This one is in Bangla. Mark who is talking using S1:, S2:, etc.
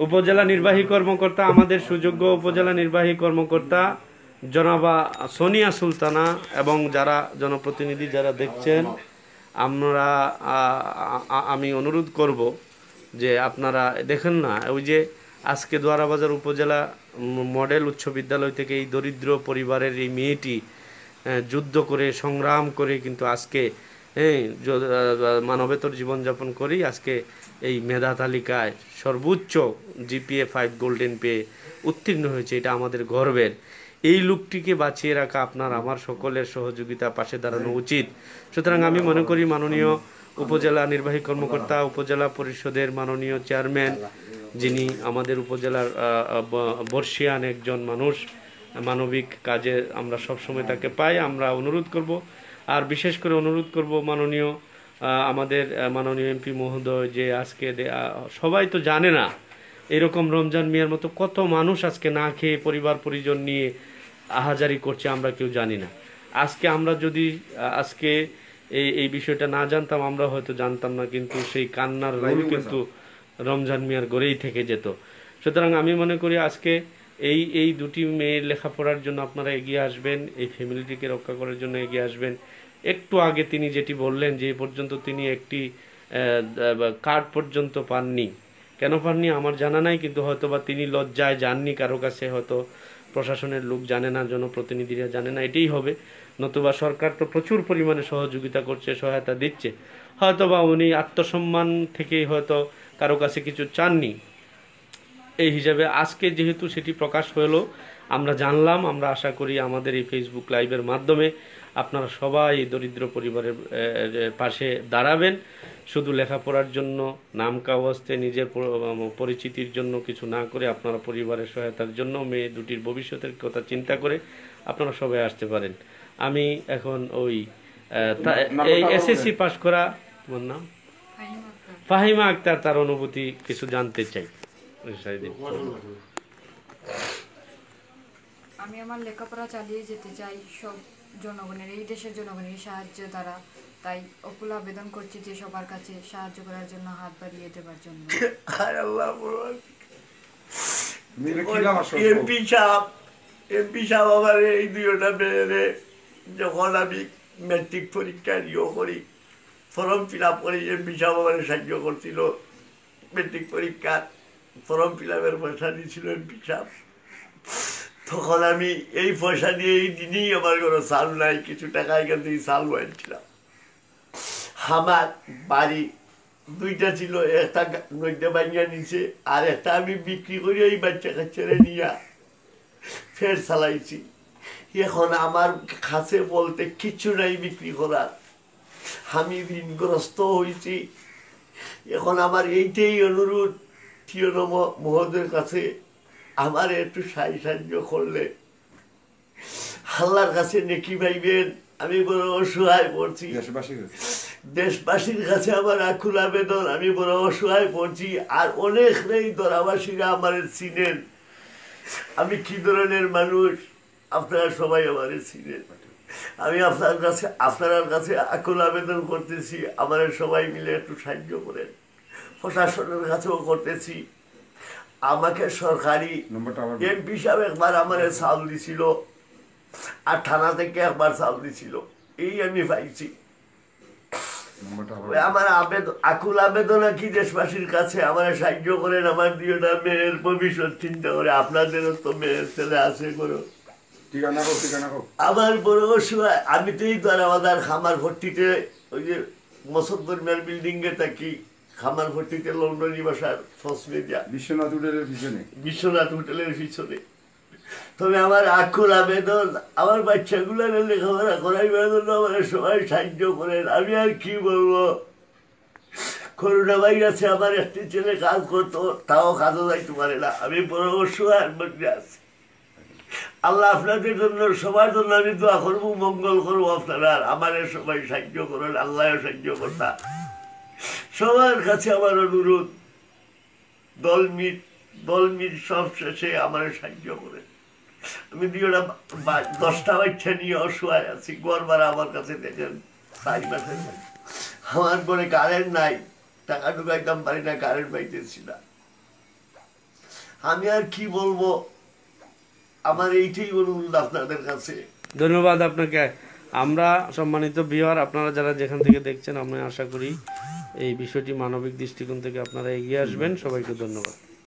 S1: উপজেলা নির্বাহী কর্মকর্তা, আমাদের সুযোগ্য উপজেলা নির্বাহী কর্মকর্তা জনাবা সোনিয়া সুলতানা এবং যারা জনপ্রতিনিধি যারা দেখছেন, আমরা আমি অনুরোধ করব যে আপনারা দেখেন না, ওই যে আজকে দোয়ারাবাজার উপজেলা মডেল উচ্চ বিদ্যালয় থেকে এই দরিদ্র পরিবারের এই মেয়েটি যুদ্ধ করে সংগ্রাম করে কিন্তু আজকে মানবেতর জীবনযাপন করেই আজকে এই মেধা তালিকায় সর্বোচ্চ জিপিএ 5 গোল্ডেন পেয়ে উত্তীর্ণ হয়েছে। এটা আমাদের গর্বের। এই লোকটিকে বাঁচিয়ে রাখা আপনার আমার সকলের সহযোগিতা, পাশে দাঁড়ানো উচিত। সুতরাং আমি মনে করি মাননীয় উপজেলা নির্বাহী কর্মকর্তা, উপজেলা পরিষদের মাননীয় চেয়ারম্যান, যিনি আমাদের উপজেলার বর্ষিয়ান একজন মানুষ, মানবিক কাজে আমরা সবসময় তাকে পাই। আমরা অনুরোধ করব, আর বিশেষ করে অনুরোধ করব মাননীয় আমাদের মাননীয় এমপি মহোদয়, যে আজকে সবাই তো জানে না এরকম রমজান মিয়ার মতো কত মানুষ আজকে না খেয়ে পরিবার পরিজন নিয়ে আহাজারি করছে, আমরা কেউ জানি না। আজকে আমরা যদি আজকে এই বিষয়টা না জানতাম, আমরা হয়তো জানতাম না, কিন্তু সেই কান্নার রোল কিন্তু রমজান মিয়ার গড়েই থেকে যেত। সুতরাং আমি মনে করি আজকে এই দুটি মেয়ের লেখাপড়ার জন্য আপনারা এগিয়ে আসবেন, এই ফ্যামিলিটিকে রক্ষা করার জন্য এগিয়ে আসবেন। একটু আগে তিনি যেটি বললেন যে এ পর্যন্ত তিনি একটি কার্ড পর্যন্ত পাননি, কেন পাননি আমার জানা নাই, কিন্তু হয়তো বা তিনি লজ্জায় যাননি কারো কাছে, হয়তো প্রশাসনের লোক জানে না, জনপ্রতিনিধিরা জানে না, এটাই হবে। নতুবা সরকার তো প্রচুর পরিমাণে সহযোগিতা করছে, সহায়তা দিচ্ছে, হয়তো বা উনি আত্মসম্মান থেকেই হয়তো কারো কাছে কিছু চাননি। এই হিসাবে আজকে যেহেতু সেটি প্রকাশ হলো, আমরা জানলাম, আমরা আশা করি আমাদের এই ফেসবুক লাইভের মাধ্যমে আপনারা সবাই দরিদ্র পরিবারের পাশে দাঁড়াবেন। শুধু লেখাপড়ার জন্য, নাম কাওয়াজতে, নিজের পরিচিতির জন্য কিছু না করে আপনারা পরিবারের সহায়তার জন্য, মেয়ে দুটির ভবিষ্যতের কথা চিন্তা করে আপনারা সবাই আসতে পারেন। আমি এখন ওই এই এসএসসি পাশ করা, তোমার নাম ফাহিমা আক্তার, তার অনুভূতি কিছু জানতে চাই।
S2: আমি আমার লেখাপড়া চালিয়ে যেতে চাই সব জনগণের, এই দেশের জনগণের সাহায্য দ্বারা। তাই অকুল আবেদন করছি যে সবার কাছে সাহায্য করার জন্য, হাত বাড়িয়ে দেওয়ার জন্য।
S3: এমপি সাহেব আমার এই দুইটা মেয়েরে যখন আমি ম্যাট্রিক পরীক্ষা করি, ফর্ম ফিল আপ করি, এমপি সাহেব আমার সাহায্য করছিল। ম্যাট্রিক পরীক্ষার ফর্ম ফিল আপের পয়সা দিয়েছিল এমপি সাহেব। তখন আমি এই পয়সা দিয়ে এই দিনই আমার কোনো চাল নাই, কিছু টাকা এখান থেকে চাল বয়েছিলাম। আমার বাড়ি দুইটা ছিল, একটা নইটা ভাঙিয়া নিচে, আর একটা আমি বিক্রি করি ওই বাচ্চা কাচ্চারে নিয়ে ফের চালাইছি। এখন আমার কাছে বলতে কিছু নাই বিক্রি করার, আমি ঋণগ্রস্ত হয়েছি। এখন আমার এইটাই অনুরোধ মহোদয়ের কাছে, আমার একটু সাহায্য করলে আল্লাহর কাছে নেকি পাইবেন। আমি বড় অসহায় পড়ছি, দেশবাসীর কাছে আমার আকুল আবেদন, আমি বড় অসহায় পড়ছি। আর অনেক নেই দরাবাসীরা আমার চিনেন আমি কি ধরনের মানুষ, আপনারা সবাই আমার চিনেন। আমি আপনার কাছে আকুল আবেদন করতেছি, আমার সবাই মিলে একটু সাহায্য করেন। প্রশাসনের কাছেও করতেছি। আমাকে সরকারি এমপি সাহেব একবার আমার চাল দিছিল, আর থানা থেকে একবার চাল দিছিল, এই আমি পাইছি। আমার আকুল আবেদন কি দেশবাসীর কাছে আমার সাহায্য করেন, আমার দুইটা মেয়ের ভবিষ্যৎ চিন্তা করে। আপনাদেরও তো মেয়ের ছেলে আছে করো, আমার বড় অসহায়। আমি তো এই দ্বারা খামার ভর্তিতে, ওই যে মসদ্দর মেয়ার বিল্ডিং এ থাকি, খামার ভর্তিতে লন্ডনী বাসার বিশ্বনাথ হোটেলের পিছনে। তবে আমার আকুল আবেদন, আমার বাচ্চাগুলো লেখাপড়া করাইবার জন্য আমার সবাই সাহায্য করেন। আমি আর কি বলবো, করোনা ভাইরাসে আমার একটি ছেলে কাজ করতো, তাও কাজও যাইতে পারে না। আমি বড় অসহায়ের মধ্যে আছি। আল্লাহ আপনাদের জন্য, সবার জন্য আমি দোয়া করবো, মঙ্গল করবো। আপনারা আমার সবাই সাহায্য করেন, আল্লাহ সাহায্য করতা। সবার কাছে আমার অনুরোধ, দলমিট সব শেষে আমার সাহায্য করেন। আমি 10টা বাচ্চা নিয়ে অসহায় আছি, গড় ভাড়া আমার কাছে দেখেন 4 মাসের। আমার পরে কারেন্ট নাই, টাকা ঢুকাইতাম পারি না, কারেন্ট পাইতেছি না। আমি আর কি বলবো, আমার এইটাই অনুরোধ আপনাদের কাছে।
S1: ধন্যবাদ আপনাকে। আমরা সম্মানিত ভিউয়ার, আপনারা যারা যেখান থেকে দেখছেন, আমি আশা করি এই বিষয়টি মানবিক দৃষ্টিকোণ থেকে আপনারা এগিয়ে আসবেন। সবাইকে ধন্যবাদ।